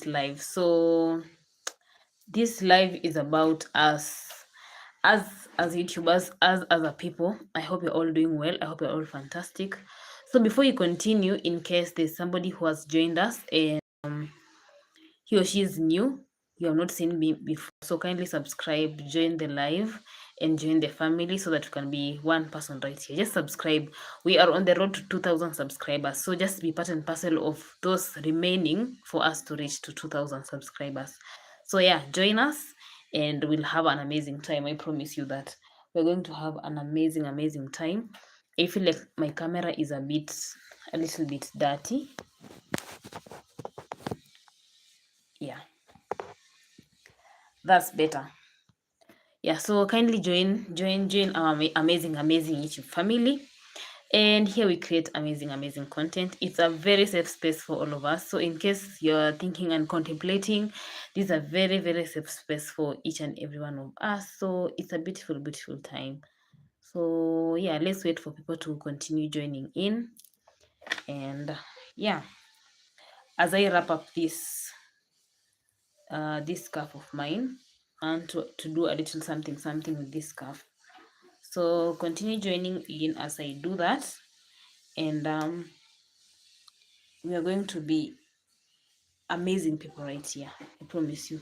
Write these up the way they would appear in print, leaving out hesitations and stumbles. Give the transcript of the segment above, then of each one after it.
live. So this live is about us as YouTubers, as other people. I hope you're all doing well. I hope you're all fantastic. So before you continue, in case there's somebody who has joined us and he or she is new, you have not seen me before, so kindly subscribe, join the live, and join the family so that we can be one person right here. Just subscribe. We are on the road to 2,000 subscribers, so just be part and parcel of those remaining for us to reach to 2,000 subscribers. So yeah, join us and we'll have an amazing time. I promise you that we're going to have an amazing time. I feel like my camera is a little bit dirty. Yeah, that's better. Yeah, so kindly join our amazing YouTube family. And here we create amazing content. It's a very safe space for all of us. So in case you're thinking and contemplating, this is a very safe space for each and every one of us. So it's a beautiful time. So yeah, let's wait for people to continue joining in. And yeah, as I wrap up this scarf of mine, and to do a little something with this scarf. So continue joining in as I do that, and we are going to be amazing people right here, I promise you.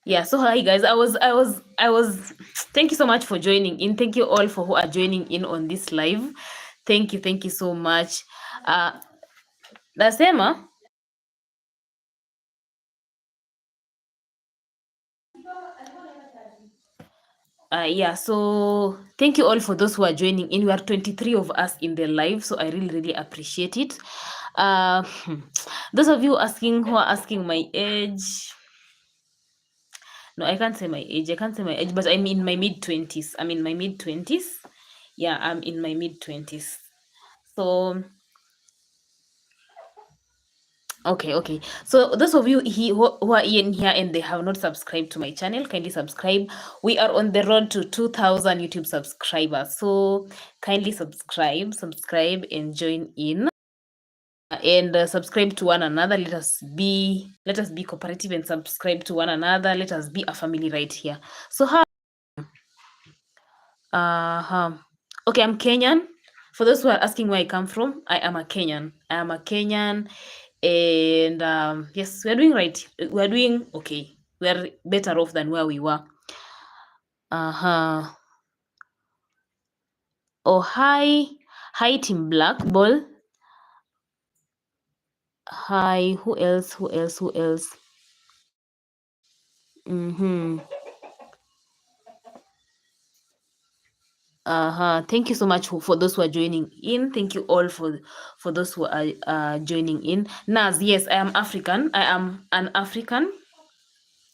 Yeah, so hi guys, I was thank you so much for joining in. Thank you all for who are joining in on this live. Thank you so much. Nasema yeah, so thank you all for those who are joining in. We are 23 of us in the live, so I really appreciate it. uh those of you asking who are asking my age, no, I can't say my age. I can't say my age, but I'm in my mid-20s. I'm in my mid-20s. Yeah, I'm in my mid-20s. So, okay. So, those of you who are in here and they have not subscribed to my channel, kindly subscribe. We are on the road to 2,000 YouTube subscribers. So, kindly subscribe and join in. And subscribe to one another. Let us be cooperative and subscribe to one another. Let us be a family right here. So, how okay, I'm Kenyan. For those who are asking where I come from, I am a Kenyan. And yes, we're doing right. We're doing okay. We're better off than where we were. Oh, hi Team Black Ball. Hi, who else? Thank you so much for those who are joining in. Thank you all for those who are joining in. Naz, yes, I am African. I am an African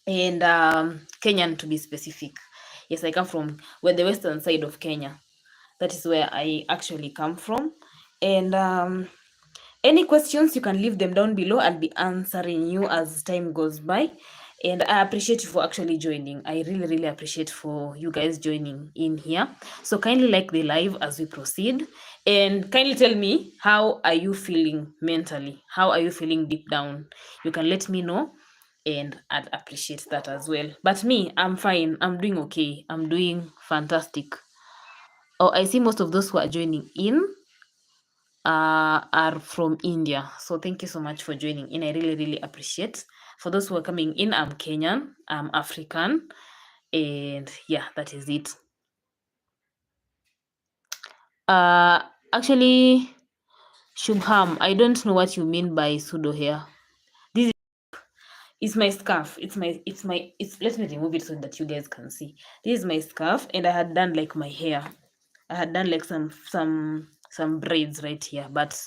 and Kenyan to be specific. Yes, I come from the western side of Kenya. That is where I actually come from. And Any questions, you can leave them down below. I'll be answering you as time goes by. And I appreciate you for actually joining. I really, really appreciate for you guys joining in here. So kindly like the live as we proceed. And kindly tell me, how are you feeling mentally? How are you feeling deep down? You can let me know. And I'd appreciate that as well. But me, I'm fine. I'm doing okay. I'm doing fantastic. Oh, I see most of those who are joining in are from India. So thank you so much for joining in. I really, really appreciate. For those who are coming in, I'm Kenyan, I'm African, and yeah, that is it. Uh, actually, Shubham, I don't know what you mean by pseudo hair. This is my scarf. It's let me remove it so that you guys can see. This is my scarf, and I had done like my hair. I had done like some braids right here, but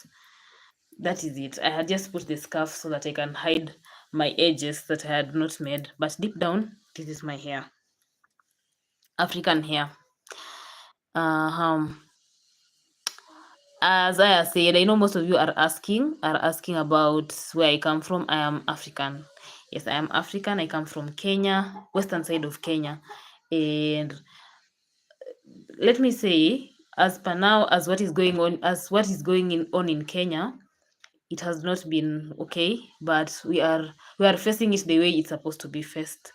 that is it. I had just put the scarf so that I can hide my edges that I had not made. But deep down, this is my hair. African hair. Uh-huh. As I have said, I know most of you are asking about where I come from. I am African. Yes, I am African. I come from Kenya, western side of Kenya. And let me say, as per now, as what is going on in Kenya, it has not been okay, but we are facing it the way it's supposed to be faced.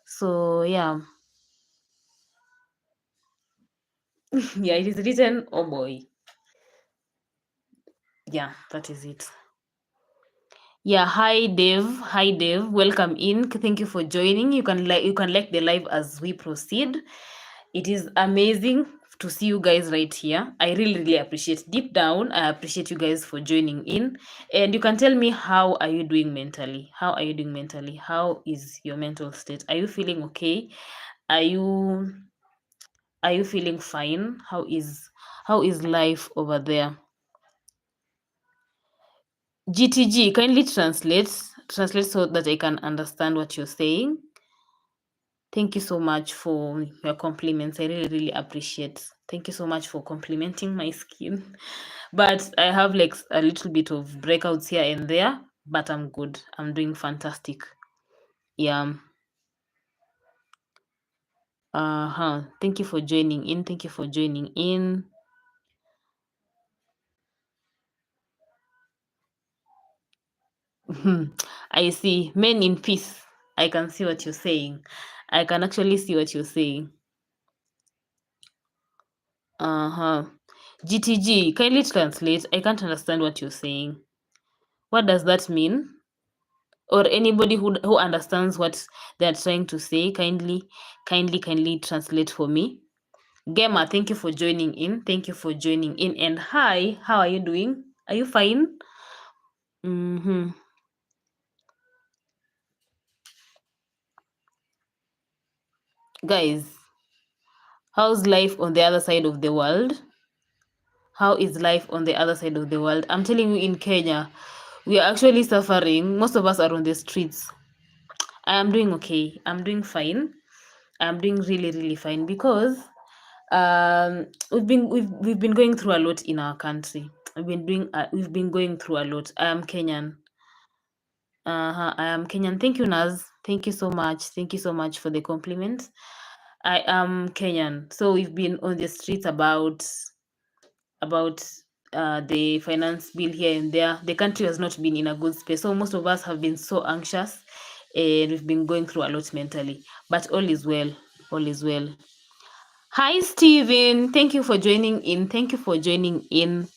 So yeah. Yeah, it is written, oh boy. Yeah, that is it. Yeah, hi Dave. Hi Dave. Welcome in. Thank you for joining. You can like the live as we proceed. It is amazing to see you guys right here. I really, really appreciate. Deep down, I appreciate you guys for joining in. And you can tell me, how are you doing mentally? How are you doing mentally? How is your mental state? Are you feeling okay? Are you are you feeling fine? How is life over there? GTG, kindly translate so that I can understand what you're saying. Thank you so much for your compliments. I really, really appreciate. Thank you so much for complimenting my skin. But I have like a little bit of breakouts here and there, but I'm good. I'm doing fantastic. Yeah. Uh-huh. Thank you for joining in. Thank you for joining in. I see. Men in peace. I can see what you're saying. I can actually see what you're saying. Uh-huh. GTG, kindly translate. I can't understand what you're saying. What does that mean? Or anybody who understands what they're trying to say, kindly translate for me. Gemma, thank you for joining in. Thank you for joining in. And hi, how are you doing? Are you fine? Mm-hmm. Guys, how's life on the other side of the world? How is life on the other side of the world? I'm telling you, in Kenya, we are actually suffering. Most of us are on the streets. I am doing okay. I'm doing fine. I'm doing really, really fine because we've been going through a lot in our country. We've been going through a lot. I am Kenyan. I am Kenyan. Thank you, Naz. Thank you so much. Thank you so much for the compliment. I am Kenyan. So we've been on the streets about the finance bill here and there. The country has not been in a good space. So most of us have been so anxious, and we've been going through a lot mentally. But all is well. All is well. Hi, Steven. Thank you for joining in. Thank you for joining in.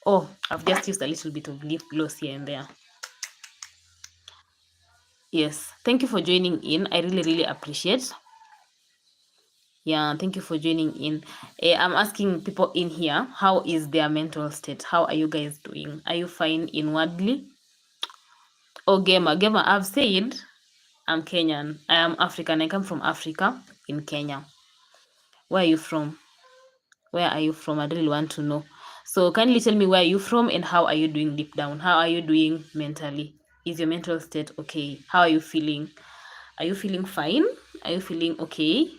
Oh, I've just used a little bit of lip gloss here and there. Yes. Thank you for joining in. I really, really appreciate. Yeah, thank you for joining in. I'm asking people in here, how is their mental state? How are you guys doing? Are you fine inwardly? Oh, Gamer, I've said I'm Kenyan. I am African. I come from Africa in Kenya. Where are you from? Where are you from? I really want to know. So kindly tell me, where are you from and how are you doing deep down? How are you doing mentally? Is your mental state okay? How are you feeling? Are you feeling fine? Are you feeling okay?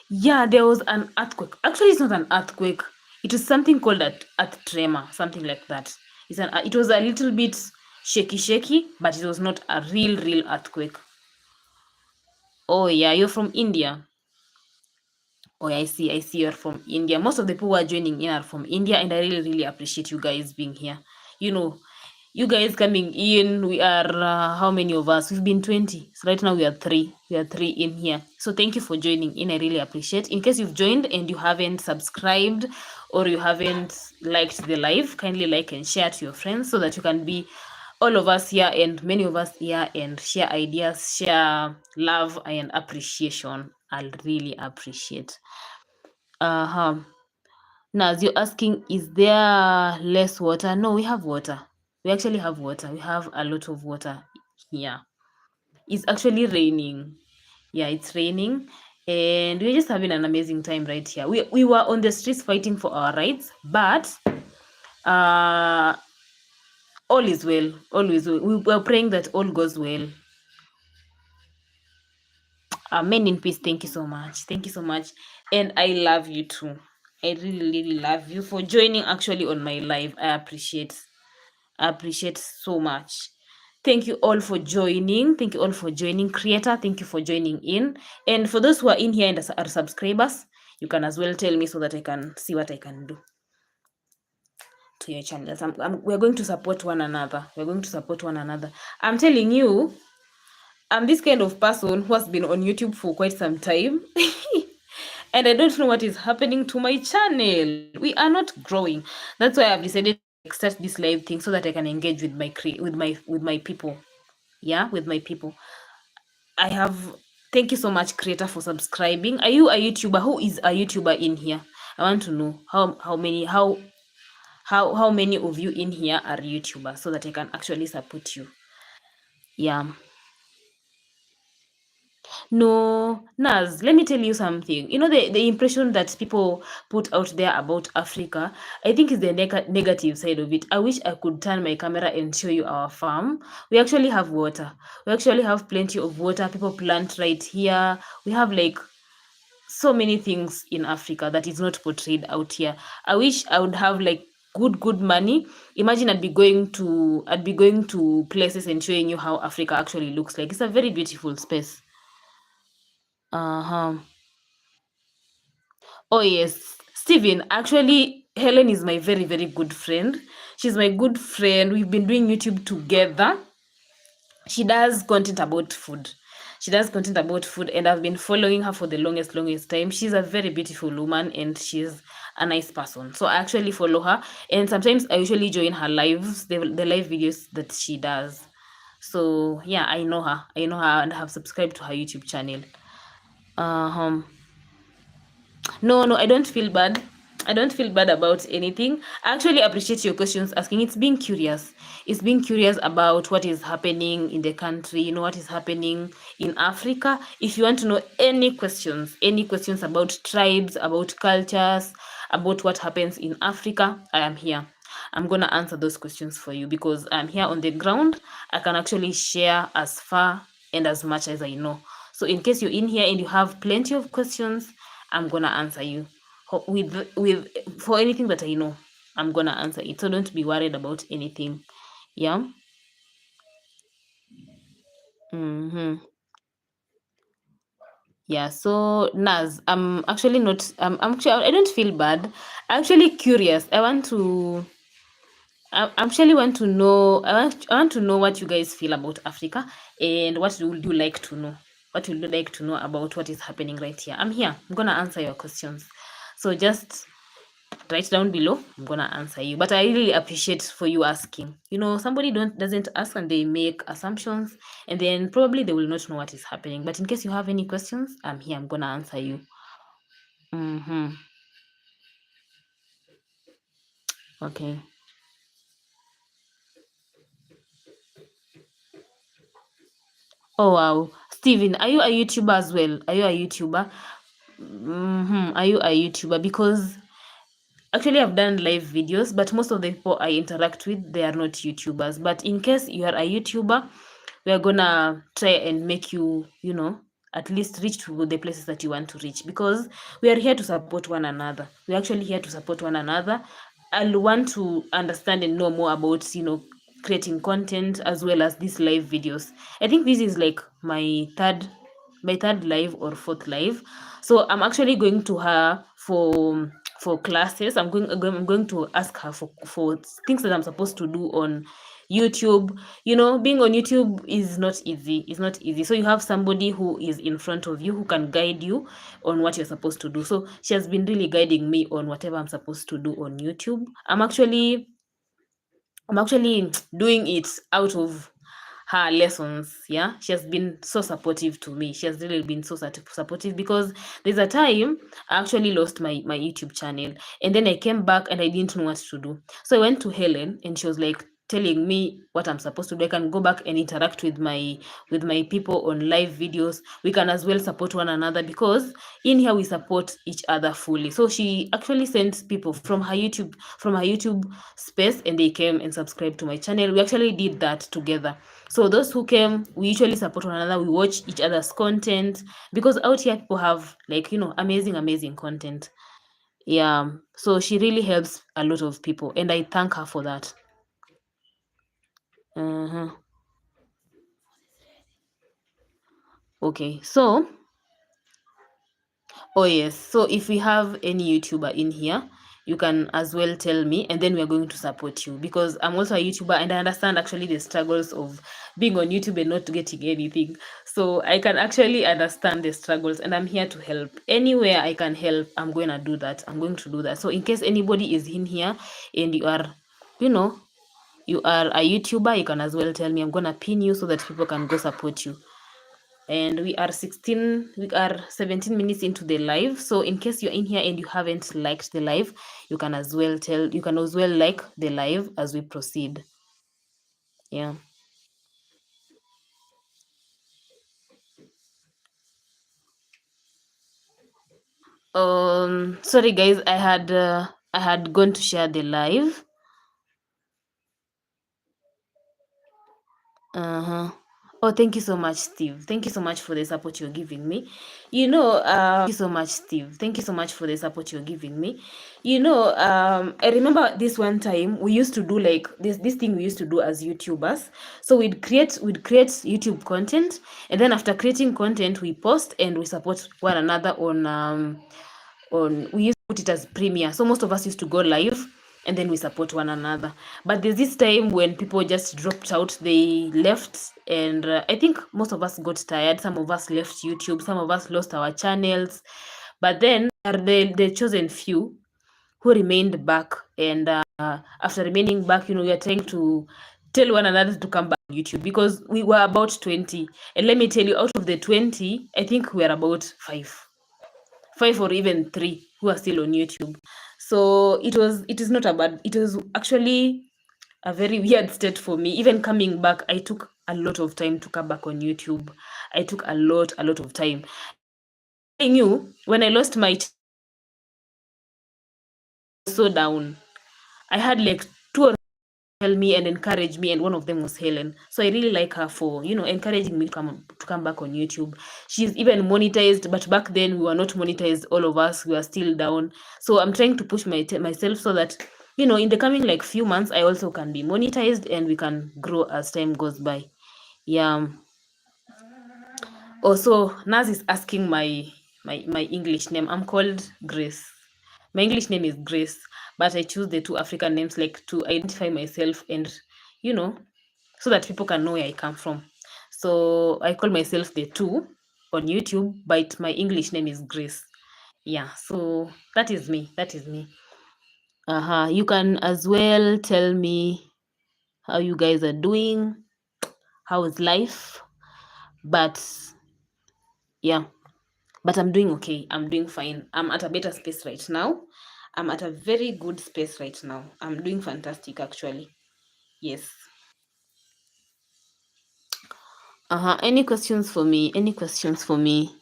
Yeah, there was an earthquake. Actually, it's not an earthquake. It was something called at tremor, something like that. It was a little bit shaky, but it was not a real earthquake. Oh yeah, you're from India. Oh, I see. You're from India. Most of the people who are joining in are from India, and I really appreciate you guys being here. You know, you guys coming in. We are how many of us? We've been 20. So right now we are three. We are three in here. So thank you for joining in. I really appreciate. In case you've joined and you haven't subscribed or you haven't liked the live, kindly like and share to your friends so that you can be all of us here and many of us here and share ideas, share love and appreciation. I'll really appreciate. Uh-huh. Now, as you're asking, is there less water? No, we have water. We actually have water. We have a lot of water here. It's actually raining. Yeah, it's raining. And we're just having an amazing time right here. We were on the streets fighting for our rights, but uh all is well. All is well. We were praying that all goes well. Amen in peace. Thank you so much. Thank you so much. And I love you too. I really love you for joining actually on my live. I appreciate so much. Thank you all for joining. Thank you all for joining. Creator, thank you for joining in. And for those who are in here and are subscribers, you can as well tell me so that I can see what I can do to your channels. We're going to support one another. We're going to support one another. I'm telling you, I'm this kind of person who has been on YouTube for quite some time. And I don't know what is happening to my channel. We are not growing. That's why I've decided to start this live thing so that I can engage with my people. Yeah, with my people. I have Thank you so much, creator, for subscribing. Are you a YouTuber? Who is a YouTuber in here? I want to know how many of you in here are YouTubers so that I can actually support you. Yeah. No, Naz, let me tell you something. You know, the impression that people put out there about Africa, I think is the negative side of it. I wish I could turn my camera and show you our farm. We actually have water. We actually have plenty of water. People plant right here. We have like so many things in Africa that is not portrayed out here. I wish I would have like good money. Imagine I'd be going to places and showing you how Africa actually looks like. It's a very beautiful space. Uh-huh. Oh yes, Steven. Actually, Helen is my very good friend. She's my good friend. We've been doing YouTube together. She does content about food. And I've been following her for the longest time. She's a very beautiful woman and she's a nice person. So I actually follow her, and sometimes I usually join her lives, the live videos that she does. So yeah, I know her. And have subscribed to her YouTube channel. Um No, I don't feel bad. I don't feel bad about anything. I actually appreciate your questions asking. It's being curious. It's being curious about what is happening in the country, what is happening in Africa. If you want to know any questions about tribes, about cultures, about what happens in Africa, I am here. I'm going to answer those questions for you because I'm here on the ground. I can actually share as far and as much as I know. So in case you're in here and you have plenty of questions, I'm gonna answer you with for anything that I know. I'm gonna answer it. So don't be worried about anything. Yeah. Mm-hmm. Yeah. So Naz, I'm actually not. I'm actually. I don't feel bad. I'm actually curious. I actually want to know. I want to know what you guys feel about Africa and what would you like to know. What would you like to know about what is happening right here? I'm here. I'm gonna answer your questions. So just write down below. I'm gonna answer you, but I really appreciate for you asking. Somebody doesn't ask and they make assumptions, and then probably they will not know what is happening. But in case you have any questions, I'm here. I'm gonna answer you. Mm-hmm. Okay. Oh wow, Steven, are you a YouTuber as well? Are you a YouTuber? Mm-hmm. Are you a YouTuber? Because actually, I've done live videos, but most of the people I interact with, they are not YouTubers. But in case you are a YouTuber, we are gonna try and make you, at least reach to the places that you want to reach, because we are here to support one another. We're actually here to support one another. I'll want to understand and know more about, creating content as well as these live videos. I think this is like my third live or fourth live. So I'm actually going to her for classes. I'm going to ask her for things that I'm supposed to do on YouTube. Being on YouTube is not easy. It's not easy. So you have somebody who is in front of you who can guide you on what you're supposed to do. So she has been really guiding me on whatever I'm supposed to do on YouTube. I'm actually doing it out of her lessons. Yeah, she has been so supportive to me. She has really been so supportive, because there's a time I actually lost my YouTube channel, and then I came back and I didn't know what to do. So I went to Helen, and she was like telling me what I'm supposed to do. I can go back and interact with my people on live videos. We can as well support one another, because in here we support each other fully. So she actually sent people from her YouTube space, and they came and subscribed to my channel. We actually did that together. So those who came, we usually support one another. We watch each other's content, because out here people have, like, amazing content. Yeah. So she really helps a lot of people, and I thank her for that. Uh-huh. Okay. So, oh yes. So if we have any YouTuber in here, you can as well tell me, and then we are going to support you, because I'm also a YouTuber and I understand actually the struggles of being on YouTube and not getting anything. So I can actually understand the struggles, and I'm here to help. Anywhere I can help, I'm going to do that. I'm going to do that. So in case anybody is in here and you know, you are a YouTuber, you can as well tell me. I'm going to pin you so that people can go support you. And we are 17 minutes into the live. So in case you're in here and you haven't liked the live, you can as well like the live as we proceed. Yeah. Sorry guys, I had gone to share the live. Uh-huh. Oh, thank you so much, Steve. Thank you so much for the support you're giving me. Thank you so much, Steve. Thank you so much for the support you're giving me. I remember this one time we used to do like this thing we used to do as YouTubers. So we'd create YouTube content, and then after creating content, we post and we support one another on we used to put it as premiere. So most of us used to go live, and then we support one another. But there's this time when people just dropped out, they left, and I think most of us got tired. Some of us left YouTube, some of us lost our channels, but then are the chosen few who remained back. And after remaining back, we are trying to tell one another to come back on YouTube, because we were about 20, and let me tell you, out of the 20, I think we are about five or even three who are still on YouTube. So it was actually a very weird state for me. Even coming back, I took a lot of time to come back on YouTube. I took a lot of time. I knew when I lost my so down. I had like two or tell me and encourage me, and one of them was Helen. So I really like her for encouraging me to come back on YouTube. She's even monetized, but back then we were not monetized. All of us, we were still down. So I'm trying to push myself so that in the coming like few months I also can be monetized, and we can grow as time goes by. Yeah. Also, Naz is asking my English name. I'm called Grace. My English name is Grace, but I choose the two African names like to identify myself, and you know, so that people can know where I come from. So I call myself the two on YouTube, but my English name is Grace. Yeah, so that is me. That is me. You can as well tell me how you guys are doing. How is life? But yeah, but I'm doing okay. I'm doing fine. I'm at a better space right now. I'm at a very good space right now. I'm doing fantastic actually. Yes. Any questions for me? Any questions for me?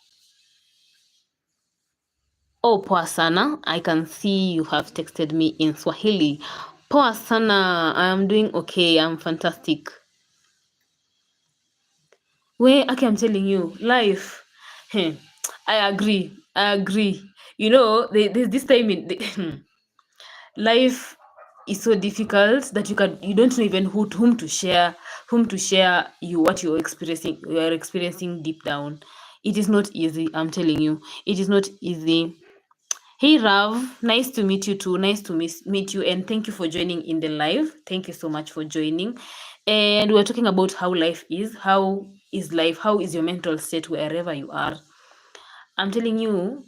Oh, poa sana. I can see you have texted me in Swahili. Poa sana. I'm doing okay. I'm fantastic. Okay, I'm telling you, life. I agree. I agree. You know, there's this time in life is so difficult that you don't know even whom to share you what you're experiencing deep down. It is not easy. I'm telling you, it is not easy. Hey Rav, nice to meet you too. Nice to meet you, and thank you for joining in the live. Thank you so much for joining. And we're talking about how life is. How is life? How is your mental state wherever you are? I'm telling you,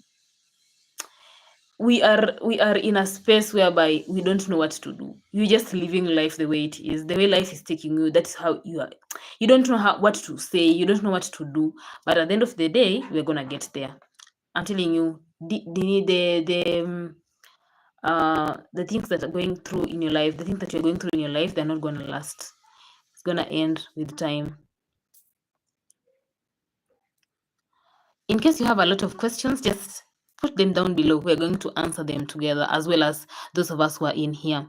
we are in a space whereby we don't know what to do. You're just living life the way it is, the way life is taking you. That's how you are. You don't know what to say. You don't know what to do. But at the end of the day, we're gonna get there. I'm telling you, the things that are going through in your life, the things that you're going through in your life, they're not gonna last. It's gonna end with time. In case you have a lot of questions, just put them down below. We're going to answer them together, as well as those of us who are in here.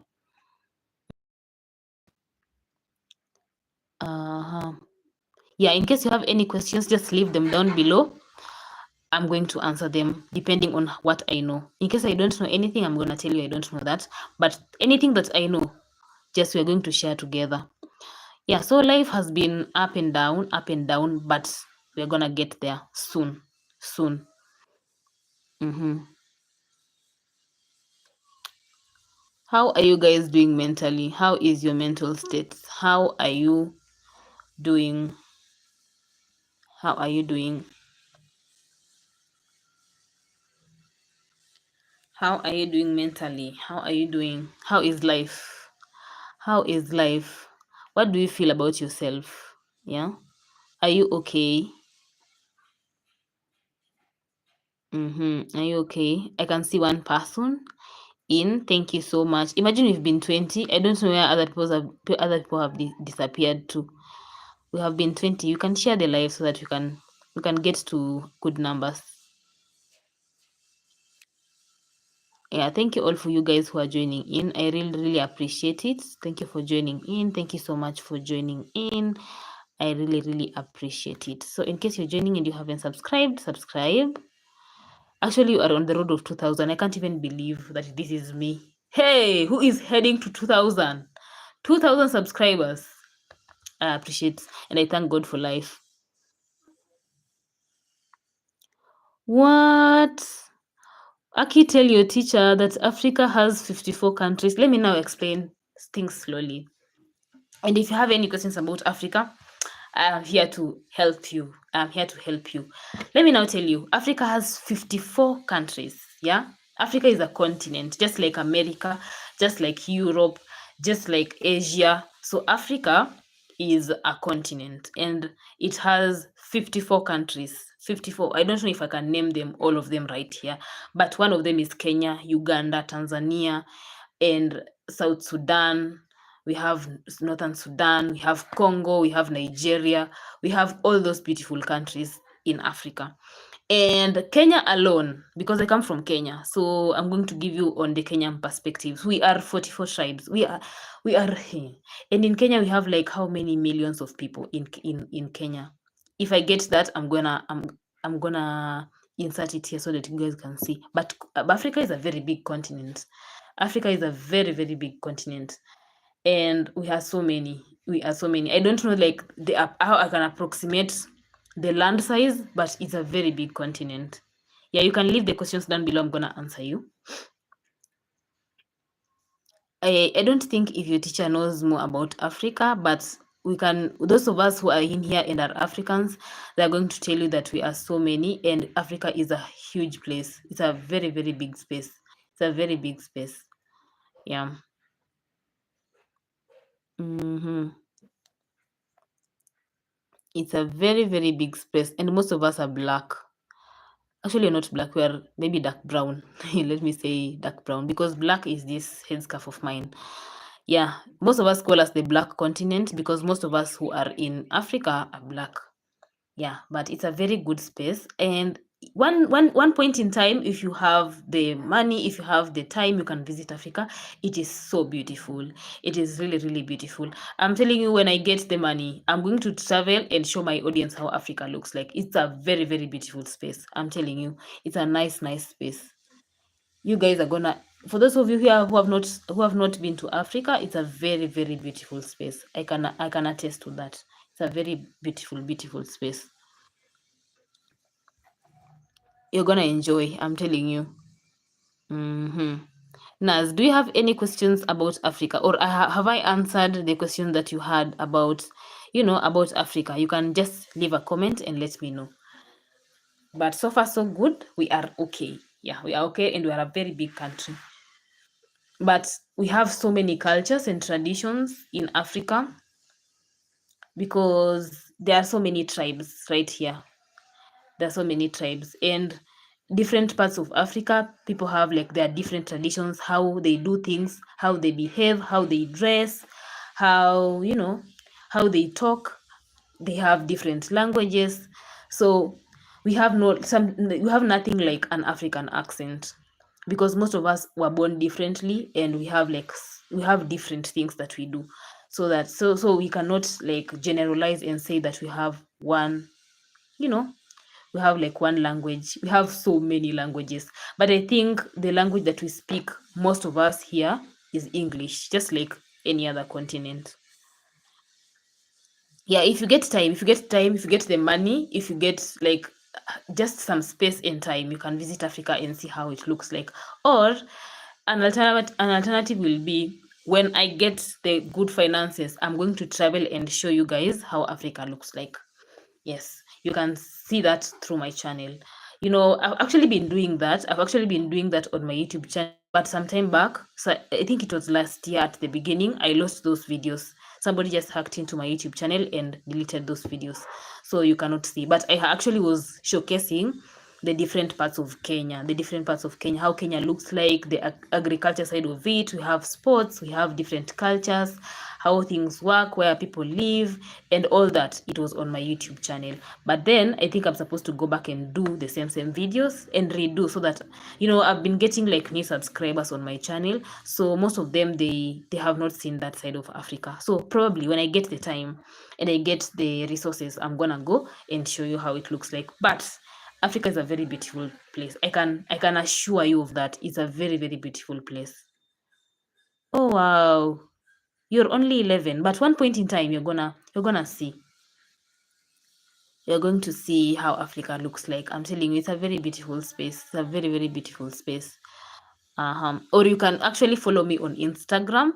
Yeah, in case you have any questions, just leave them down below. I'm going to answer them depending on what I know. In case I don't know anything, I'm going to tell you I don't know that. But anything that I know, just we're going to share together. Yeah, so life has been up and down, but we're going to get there soon. Soon. How are you guys doing mentally? How is your mental state? How are you doing? How are you doing? How are you doing mentally? How are you doing? How is life? How is life? What do you feel about yourself? Yeah. Are you okay? Are you okay? I can see one person in. Thank you so much. Imagine we've been 20. I don't know where other people have disappeared to. We have been 20. You can share the live so that we can get to good numbers. Yeah, thank you all for you guys who are joining in. I really appreciate it. Thank you for joining in. Thank you so much for joining in. I really appreciate it. So in case you're joining and you haven't subscribed, subscribe. Actually, you are on the road of 2000. I can't even believe that this is me. Hey, who is heading to 2000? 2000 subscribers. I appreciate and I thank God for life. What? Aki, tell your teacher that Africa has 54 countries. Let me now explain things slowly. And if you have any questions about Africa, I'm here to help you. I'm here to help you. Let me now tell you, Africa has 54 countries. Yeah. Africa is a continent, just like America, just like Europe, just like Asia. So Africa is a continent and it has 54 countries. 54. I don't know if I can name them, all of them right here, but one of them is Kenya, Uganda, Tanzania, and South Sudan. We have Northern Sudan, we have Congo, we have Nigeria, we have all those beautiful countries in Africa. And Kenya alone, because I come from Kenya, so I'm going to give you on the Kenyan perspectives. We are 44 tribes. We are, and in Kenya we have like how many millions of people in Kenya. If I get that, I'm gonna insert it here so that you guys can see. But Africa is a very big continent. Africa is a very big continent, and we are so many. I don't know like how I can approximate the land size, but it's a very big continent. Yeah, you can leave the questions down below. I'm gonna answer you. I don't think if your teacher knows more about Africa, but we can, those of us who are in here and are Africans, they're going to tell you that we are so many, and Africa is a huge place. It's a very big space. It's a very big space. Yeah. It's a very big space, and most of us are black. Actually, not black. We are maybe dark brown. Let me say dark brown, because black is this headscarf of mine. Yeah, most of us call us the black continent because most of us who are in Africa are black. Yeah, but it's a very good space, and one point in time, if you have the money, if you have the time, you can visit Africa. It is so beautiful. It is really, really beautiful. I'm telling you, when I get the money, I'm going to travel and show my audience how Africa looks like. It's a very, very beautiful space. I'm telling you, it's a nice, nice space. You guys are gonna, for those of you here who have not been to Africa, it's a very, very beautiful space. I can attest to that. It's a very beautiful, beautiful space. You're gonna enjoy, I'm telling you. Naz, do you have any questions about Africa, or have I answered the question that you had about, about Africa? You can just leave a comment and let me know. But so far so good. We are okay. Yeah, we are okay, and we are a very big country. But we have so many cultures and traditions in Africa because there are so many tribes right here. There are so many tribes, and different parts of Africa, people have like their different traditions, how they do things, how they behave, how they dress, how how they talk. They have different languages. So we have nothing like an African accent, because most of us were born differently, and we have different things that we do. So we cannot like generalize and say that we have one, you know we have like one language. We have so many languages, but I think the language that we speak, most of us here, is English, just like any other continent. Yeah, if you get time, if you get the money, if you get like just some space and time, you can visit Africa and see how it looks like. Or an alternative will be, when I get the good finances, I'm going to travel and show you guys how Africa looks like. Yes, you can see that through my channel. I've actually been doing that. I've actually been doing that on my YouTube channel, but some time back, so I think it was last year at the beginning, I lost those videos. Somebody just hacked into my YouTube channel and deleted those videos. So you cannot see. But I actually was showcasing the different parts of Kenya, how Kenya looks like, the agriculture side of it. We have sports, we have different cultures, how things work, where people live, and all that. It was on my YouTube channel. But then I think I'm supposed to go back and do the same videos and redo, so that I've been getting like new subscribers on my channel. So most of them, they have not seen that side of Africa. So probably when I get the time and I get the resources, I'm gonna go and show you how it looks like. But Africa is a very beautiful place. I can assure you of that. It's a very, very beautiful place. Oh wow. You're only 11, but one point in time, you're gonna see. You're going to see how Africa looks like. I'm telling you, it's a very beautiful space. It's a very, very beautiful space. Or you can actually follow me on Instagram.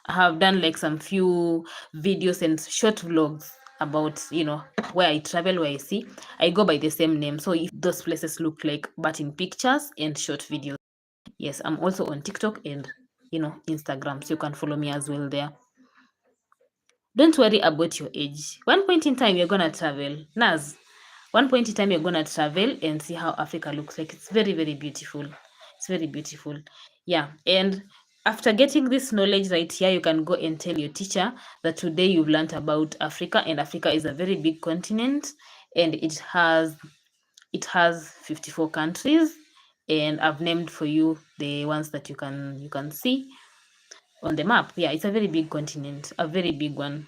I have done like some few videos and short vlogs about where I travel, where I see. I go by the same name. So if those places look like, but in pictures and short videos. Yes, I'm also on TikTok and Instagram, so you can follow me as well there. Don't worry about your age. One point in time, you're gonna travel. Naz, one point in time, you're gonna travel and see how Africa looks like. It's very, very beautiful. It's very beautiful. Yeah. And after getting this knowledge right here, you can go and tell your teacher that today you've learned about Africa, and Africa is a very big continent, and it has 54 countries, and I've named for you the ones that you can see on the map. Yeah, it's a very big continent, a very big one.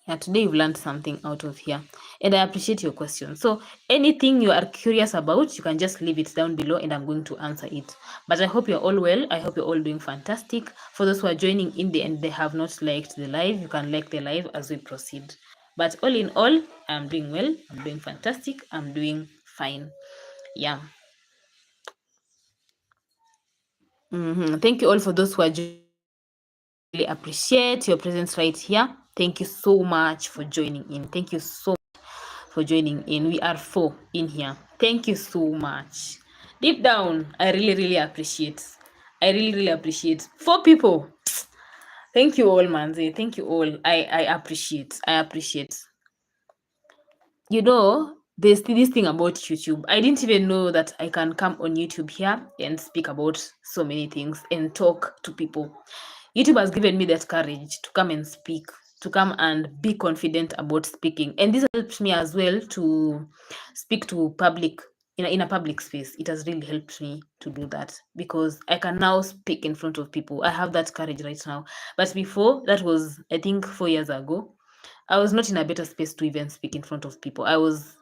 Yeah, today you've learned something out of here, and I appreciate your question. So anything you are curious about, you can just leave it down below and I'm going to answer it. But I hope you're all well. I hope you're all doing fantastic. For those who are joining in the end, they have not liked the live, you can like the live as we proceed. But all in all, I'm doing well. I'm doing fantastic. I'm doing fine. Yeah. Thank you all for those who are joining. Really appreciate your presence right here. Thank you so much for joining in. Thank you so much for joining in. We are 4 in here. Thank you so much. Deep down, I really, really appreciate. I really, really appreciate 4 people. Thank you all, Manzi. Thank you all. I appreciate. I appreciate. There's this thing about YouTube. I didn't even know that I can come on YouTube here and speak about so many things and talk to people. YouTube has given me that courage to come and speak, to come and be confident about speaking. And this helped me as well to speak to public in a public space. It has really helped me to do that because I can now speak in front of people. I have that courage right now. But before, that was, I think, 4 years ago, I was not in a better space to even speak in front of people. I was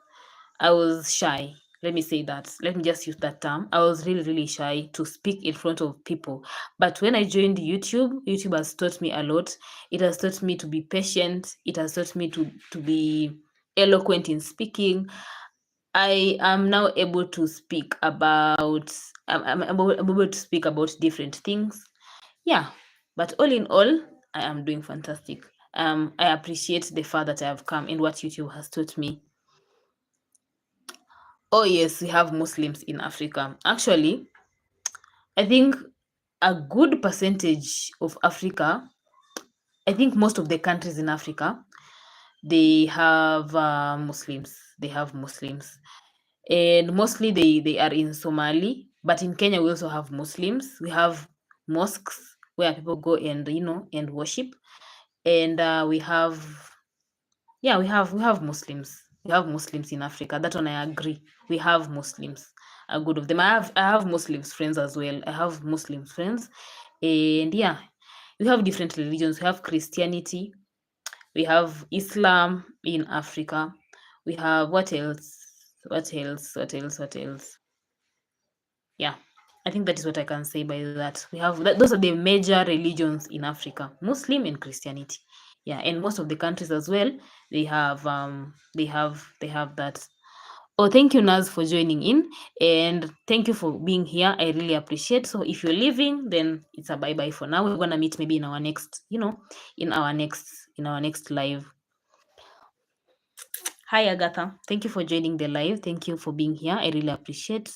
shy. Let me say that. Let me just use that term. I was really, really shy to speak in front of people. But when I joined YouTube, YouTube has taught me a lot. It has taught me to be patient. It has taught me to be eloquent in speaking. I am now able to speak about I'm able to speak about different things. Yeah. But all in all, I am doing fantastic. I appreciate the far that I have come and what YouTube has taught me. Oh yes, we have Muslims in Africa. Actually, I think a good percentage of Africa, I think most of the countries in Africa, they have Muslims. They have Muslims. And mostly they are in Somali, but in Kenya we also have Muslims. We have mosques where people go and and worship. And we have we have Muslims. We have Muslims in Africa. That one I agree. We have Muslims. A good of them. I have Muslims friends as well. I have Muslim friends, and yeah, we have different religions. We have Christianity. We have Islam in Africa. We have what else? What else? What else? What else? Yeah, I think that is what I can say by that. We have those are the major religions in Africa: Muslim and Christianity. Yeah, and most of the countries as well, they have that. Oh, thank you, Naz, for joining in, and thank you for being here. I really appreciate. So if you're leaving, then it's a bye bye for now. We're gonna meet maybe in our next, in our next live. Hi, Agatha. Thank you for joining the live. Thank you for being here. I really appreciate.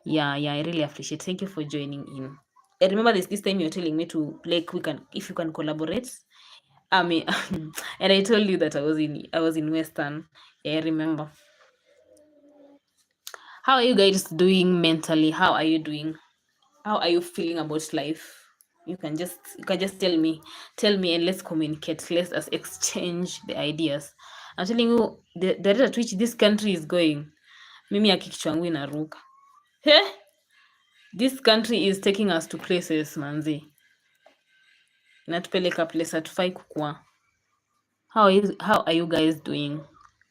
Yeah, I really appreciate. Thank you for joining in. I remember this time you're telling me to play quick and if you can collaborate. I mean, and I told you that I was in Western. Yeah, I remember. How are you guys doing mentally? How are you doing? How are you feeling about life? You can just tell me, and let's communicate. Let's us exchange the ideas. I'm telling you the rate at which this country is going. Mimi akikichwa yangu inaruka. He? This country is taking us to places, manzi. Inatupeleka place hatufai kukua. How are you guys doing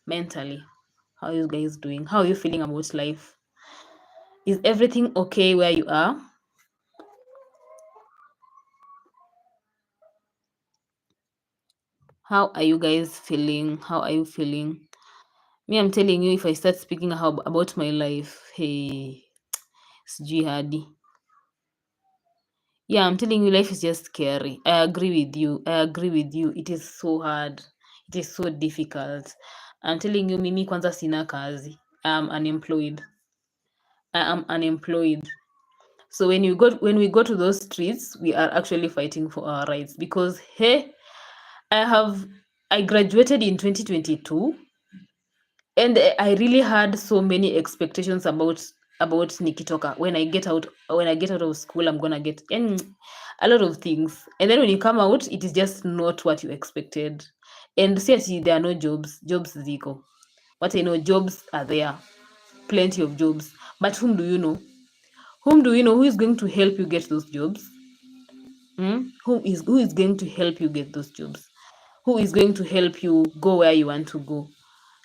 mentally? How are you guys doing? How are you feeling about life? Is everything okay where you are? How are you guys feeling? How are you feeling? Me, I'm telling you, if I start speaking about my life, hey, sijui hadi. Yeah, I'm telling you, life is just scary. I agree with you. I agree with you. It is so hard. It is so difficult. I'm telling you, mimi kwanza sina kazi. I'm unemployed. I am unemployed. So when we go to those streets, we are actually fighting for our rights because hey, I graduated in 2022, and I really had so many expectations about nikitoka when I get out of school. I'm gonna get and a lot of things, and then when you come out, it is just not what you expected. And see, there are no jobs ziko. What I know, jobs are there, plenty of jobs, but who is going to help you get those jobs? Who is going to help you get those jobs? Who is going to help you go where you want to go?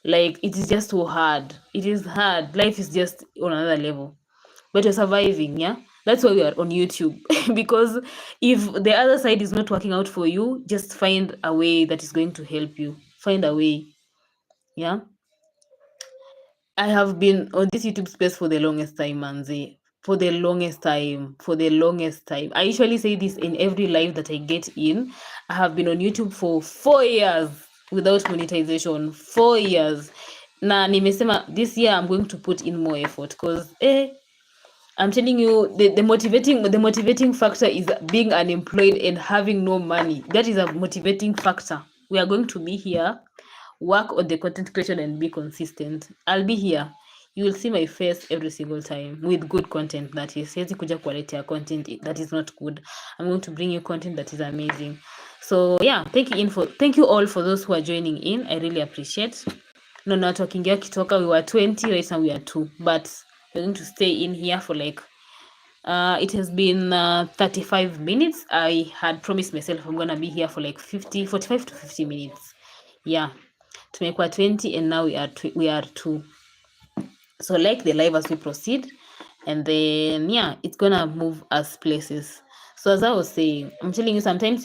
Like, it is just so hard. It is hard. Life is just on another level. But you're surviving, yeah? That's why we are on YouTube. Because if the other side is not working out for you, just find a way that is going to help you. Find a way. Yeah. I have been on this YouTube space for the longest time, Manzi. For the longest time. For the longest time. I usually say this in every live that I get in. I have been on YouTube for 4 years without monetization. 4 years. Na nimesema this year I'm going to put in more effort because I'm telling you, the motivating factor is being unemployed and having no money. That is a motivating factor. We are going to be here, work on the content creation and be consistent. I'll be here. You will see my face every single time with good content. That is, siwezi kuja kuwaletea content that is not good. I'm going to bring you content that is amazing. So yeah, thank you all for those who are joining in. I really appreciate. No, not talking kitoka, we were 20, right now we are 2, but we're going to stay in here for like it has been 35 minutes. I had promised myself I'm gonna be here for like 45 to 50 minutes. Yeah, tumekuwa 20 and now we are 2. So like the live as we proceed, and then yeah, it's gonna move us places. So as I was saying, I'm telling you, sometimes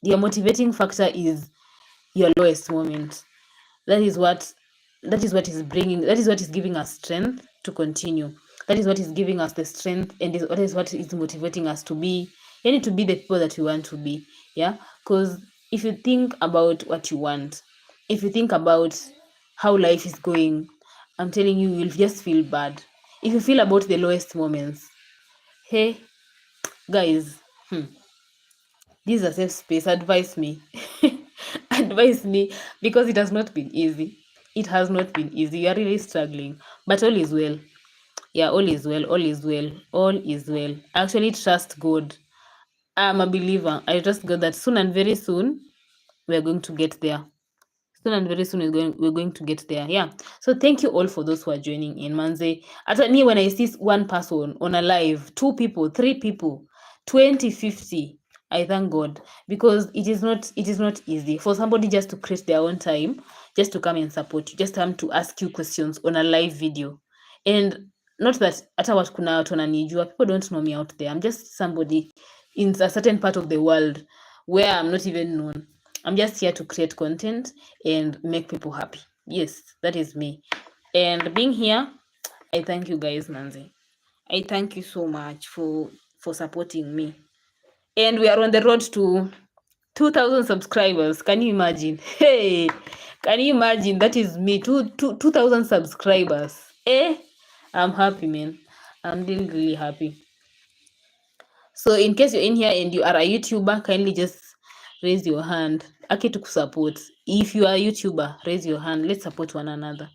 your motivating factor is your lowest moment. That is what is giving us strength to continue. That is what is giving us the strength, and that is what is motivating us to be the people that we want to be. Yeah, because if you think about what you want, if you think about how life is going, I'm telling you, you'll just feel bad. If you feel about the lowest moments, hey guys, this is a safe space. Advise me. Advise me, because it has not been easy. It has not been easy. You are really struggling, but all is well. Yeah, all is well. All is well. All is well. Actually, trust God. I'm a believer. I trust God that soon and very soon we're going to get there. Soon and very soon we're going to get there. Yeah. So thank you all for those who are joining in. Manze, at me, when I see one person on a live, 2 people, 3 people, 20, 50, I thank God, because it is not easy for somebody just to create their own time, just to come and support you, just come to ask you questions on a live video. And not that hata watu kuna watu wananijua, people don't know me out there. I'm just somebody in a certain part of the world where I'm not even known. I'm just here to create content and make people happy. Yes, that is me. And being here, I thank you guys, Nanzi. I thank you so much for supporting me. And we are on the road to 2,000 subscribers. Can you imagine? Hey, can you imagine? That is me. 2,000 subscribers. I'm happy, man. I'm really, really happy. So in case you're in here and you are a YouTuber, kindly just raise your hand. Aki to support. If you are a YouTuber, raise your hand. Let's support one another.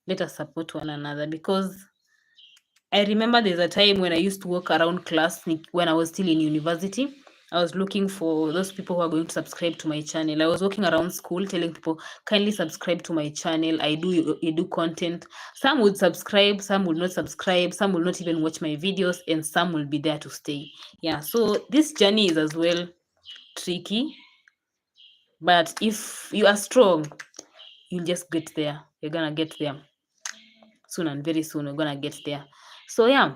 Let us support one another, because I remember there's a time when I used to walk around class when I was still in university. I was looking for those people who are going to subscribe to my channel. I was walking around school telling people, kindly subscribe to my channel. I do content. Some would subscribe, some would not subscribe, some will not even watch my videos, and some will be there to stay. Yeah, so this journey is as well tricky. But if you are strong, you'll just get there. You're gonna get there soon, and very soon we're gonna get there. So yeah,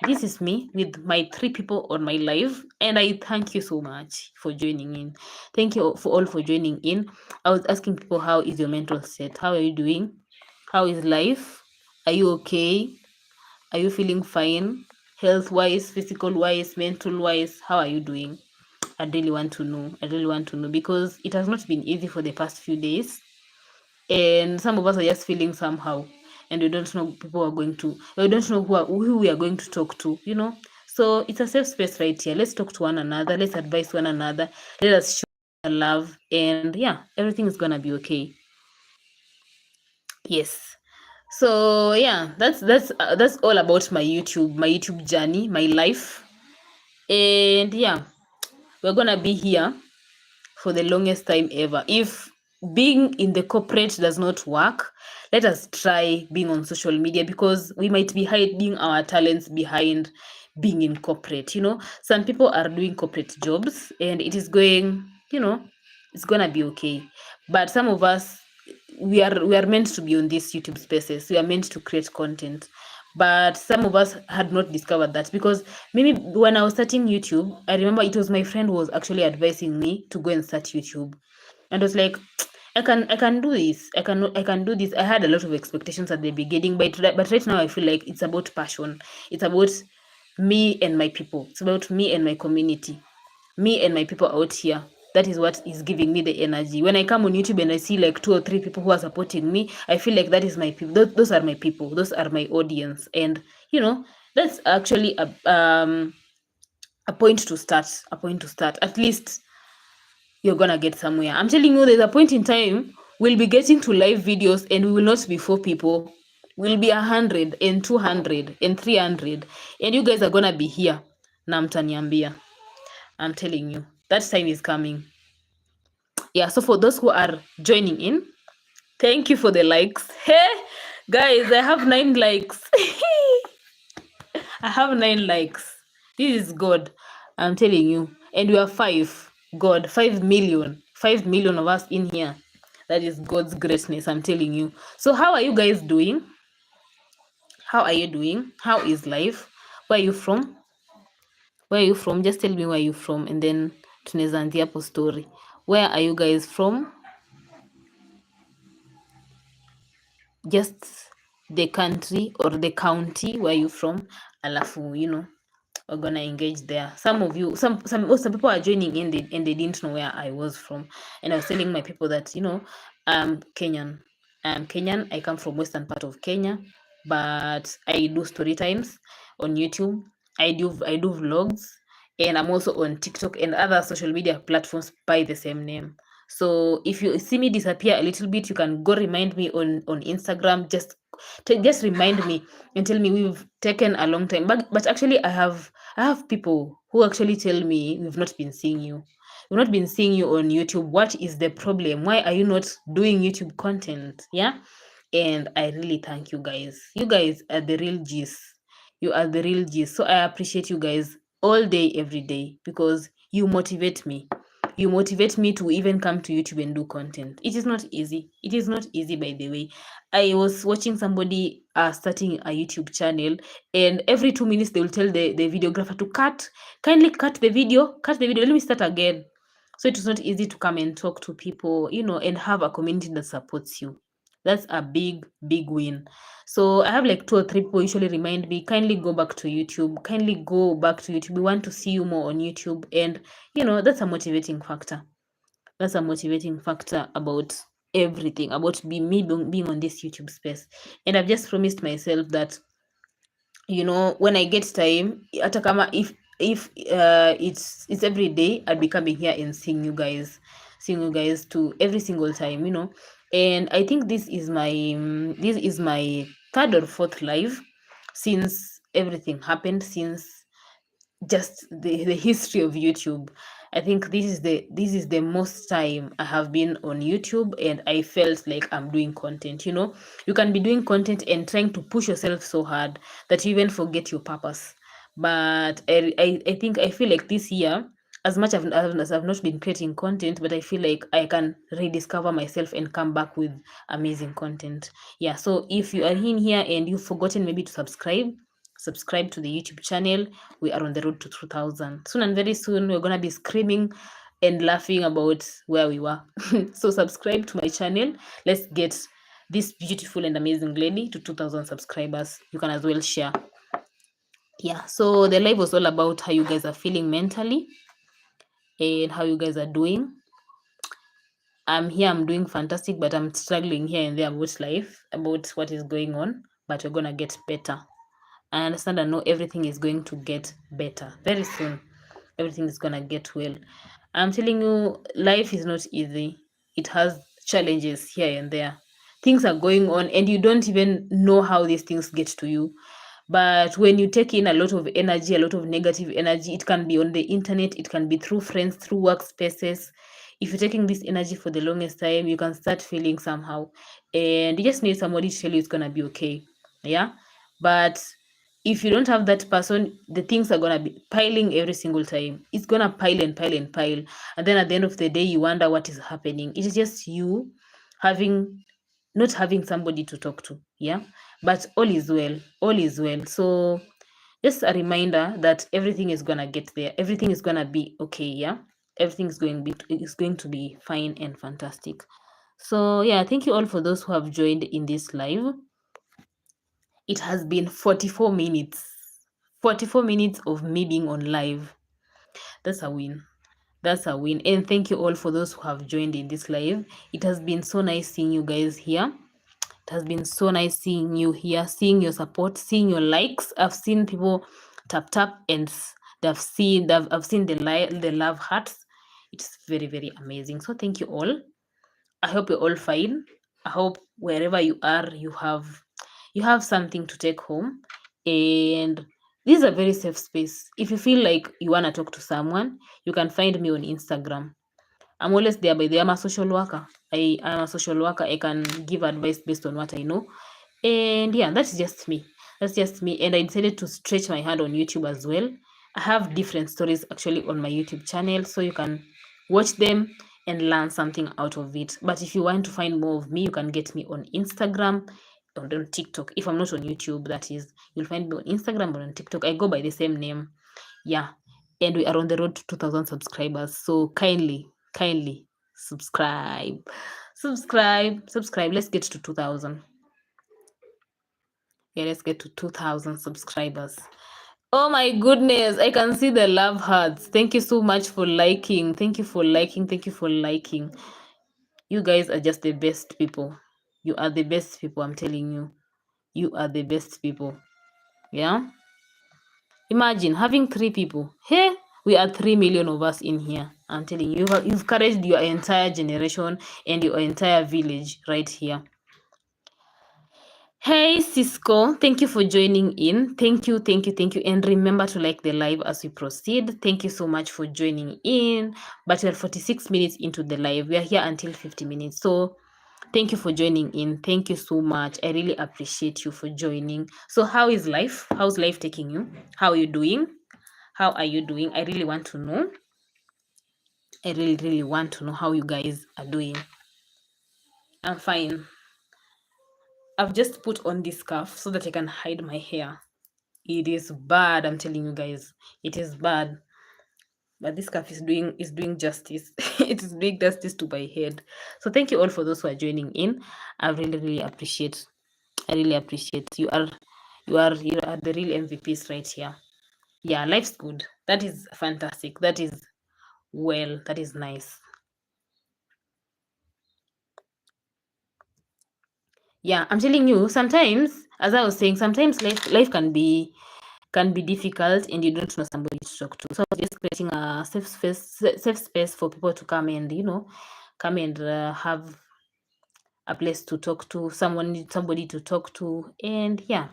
this is me with my 3 people on my live, and I thank you so much for joining in. Thank you all for joining in. I was asking people, how is your mental state? How are you doing? How is life? Are you okay? Are you feeling fine? Health wise, physical wise, mental wise, how are you doing? I really want to know. I really want to know, because it has not been easy for the past few days, and some of us are just feeling somehow, and we don't know we don't know who we are going to talk to, so it's a safe space right here. Let's talk to one another, let's advise one another, let us show love, and yeah, everything is gonna be okay. Yes. So yeah, that's all about my YouTube journey, my life. And yeah, we're gonna be here for the longest time ever. If being in the corporate does not work, let us try being on social media, because we might be hiding our talents behind being in corporate. Some people are doing corporate jobs and it is going, it's gonna be okay. But some of us, we are meant to be on these YouTube spaces. We are meant to create content. But some of us had not discovered that, because maybe when I was starting YouTube, I remember it was my friend who was actually advising me to go and start YouTube. And I was like, I can do this. I can do this. I had a lot of expectations at the beginning, but right now I feel like it's about passion. It's about me and my people. It's about me and my community. Me and my people out here. That is what is giving me the energy. When I come on YouTube and I see like 2 or 3 people who are supporting me, I feel like that is my people. Those are my people. Those are my audience. And that's actually a point to start. A point to start. At least you're gonna get somewhere. I'm telling you, there's a point in time we'll be getting to live videos and we will not be 4 people. will be 100 and 200 and 300, and you guys are gonna be here na mtaniambia. I'm telling you, that time is coming. Yeah, so for those who are joining in, thank you for the likes. Hey guys, I have 9 likes. I have 9 likes. This is God, I'm telling you. And we are 5. God, 5 million. 5 million of us in here. That is God's greatness, I'm telling you. So how are you guys doing? How are you doing? How is life? Where are you from? Where are you from? Just tell me where you from, and then tunaweza anzia hapo story. Where are you guys from? Just the country or the county where you from, alafu we're gonna engage there. Some of you, some people are joining in, and they didn't know where I was from, and I was telling my people that I'm Kenyan. I'm Kenyan. I come from western part of Kenya, but I do story times on YouTube. I do vlogs, and I'm also on TikTok and other social media platforms by the same name. So if you see me disappear a little bit, you can go remind me on Instagram. Just remind me and tell me we've taken a long time. But actually, I have people who actually tell me we've not been seeing you. We've not been seeing you on YouTube. What is the problem? Why are you not doing YouTube content? Yeah. And I really thank you guys. You guys are the real G's. You are the real G's. So I appreciate you guys all day, every day, because you motivate me. You motivate me to even come to YouTube and do content. It is not easy. It is not easy, by the way. I was watching somebody starting a YouTube channel, and every 2 minutes they will tell the videographer to kindly cut the video, let me start again. So it was not easy to come and talk to people, and have a community that supports you. That's a big, big win. So I have like 2 or 3 people usually remind me, kindly go back to YouTube, kindly go back to YouTube. We want to see you more on YouTube. And, that's a motivating factor. That's a motivating factor about everything, about being on this YouTube space. And I've just promised myself that when I get time, hata kama if it's every day, I'll be coming here and seeing you guys to every single time, and I think this is my third or fourth live since everything happened, since just the history of YouTube. I think this is the most time I have been on YouTube, and I felt like I'm doing content. You can be doing content and trying to push yourself so hard that you even forget your purpose. But I feel like this year, as much as I've not been creating content, but I feel like I can rediscover myself and come back with amazing content. Yeah, so if you are in here and you've forgotten maybe to subscribe to the YouTube channel. We are on the road to 2000. Soon and very soon, we're going to be screaming and laughing about where we were. So subscribe to my channel. Let's get this beautiful and amazing lady to 2000 subscribers. You can as well share. Yeah, so the live was all about how you guys are feeling mentally and how you guys are doing. I'm here, I'm doing fantastic, but I'm struggling here and there about life, about what is going on, but we're going to get better. I understand and know everything is going to get better very soon. Everything is gonna get well. I'm telling you, life is not easy. It has challenges here and there. Things are going on, and you don't even know how these things get to you. But when you take in a lot of energy, a lot of negative energy, it can be on the internet, it can be through friends, through workspaces. If you're taking this energy for the longest time, you can start feeling somehow. And you just need somebody to tell you it's gonna be okay. Yeah. But if you don't have that person, the things are gonna be piling every single time. It's gonna pile and pile and pile. And then at the end of the day, you wonder what is happening. It's just you having not having somebody to talk to. Yeah. But all is well. All is well. So just a reminder that everything is gonna get there. Everything is gonna be okay. Yeah. Everything is going to be fine and fantastic. So yeah, thank you all for those who have joined in this live. It has been 44 minutes. 44 minutes of me being on live. That's a win. That's a win. And thank you all for those who have joined in this live. It has been so nice seeing you guys here. It has been so nice seeing you here, seeing your support, seeing your likes. I've seen people tap and I've seen the love hearts. It's very, very amazing. So thank you all. I hope you're all fine. I hope wherever you are, you have something to take home. And this is a very safe space. If you feel like you want to talk to someone, you can find me on Instagram. I'm always there. By the way, I'm a social worker. I'm a social worker. I can give advice based on what I know. And yeah, that's just me. That's just me. And I decided to stretch my hand on YouTube as well. I have different stories actually on my YouTube channel, so you can watch them and learn something out of it. But if you want to find more of me, you can get me on Instagram and on TikTok. If I'm not on YouTube, that is, you'll find me on Instagram or on TikTok. I go by the same name. Yeah. And we are on the road to 2,000 subscribers. So kindly subscribe. Let's get to 2,000. Yeah, let's get to 2,000 subscribers. Oh my goodness, I can see the love hearts. Thank you so much for liking. Thank you for liking. You guys are just the best people. You are the best people, I'm telling you. You are the best people. Yeah? Imagine having 3 people. Hey, we are 3 million of us in here. I'm telling you, you've encouraged your entire generation and your entire village right here. Hey Cisco, thank you for joining in. Thank you. And remember to like the live as we proceed. Thank you so much for joining in. But we're 46 minutes into the live. We are here until 50 minutes. So thank you for joining in. Thank you so much. I really appreciate you for joining. So how is life? How's life taking you? How are you doing? How are you doing? I really want to know. I really want to know how you guys are doing. I'm fine. I've just put on this scarf so that I can hide my hair. It is bad, I'm telling you guys. It is bad. But this scarf is doing justice. It is doing justice to my head. So thank you all for those who are joining in. I really appreciate. I really appreciate. You are the real MVPs right here. Yeah, life's good. That is fantastic. That is nice. Yeah, I'm telling you, sometimes, as I was saying, sometimes life can be difficult and you don't know somebody to talk to. So I was just creating a safe space for people to come and have a place to talk to, somebody to talk to. And yeah.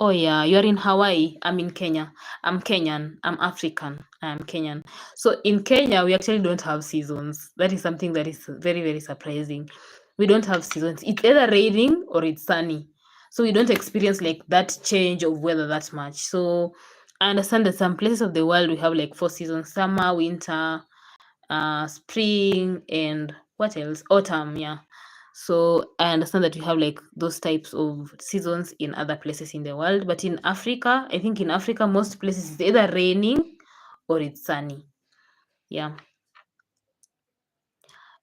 Oh yeah, you're in Hawaii. I'm in Kenya. I'm Kenyan. I'm African. I'm Kenyan. So in Kenya, we actually don't have seasons. That is something that is very surprising. We don't have seasons. It's either raining or it's sunny. So we don't experience like that change of weather that much. So I understand that some places of the world we have like 4 seasons: summer, winter, spring, and what else? Autumn, yeah. So I understand that you have like those types of seasons in other places in the world, but in Africa, I think in Africa, most places it's either raining or it's sunny. Yeah.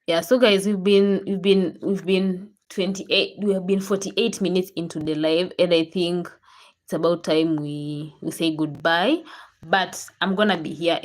Yeah. So guys, we've been 28. We have been 48 minutes into the live, and I think it's about time we say goodbye. But I'm gonna be here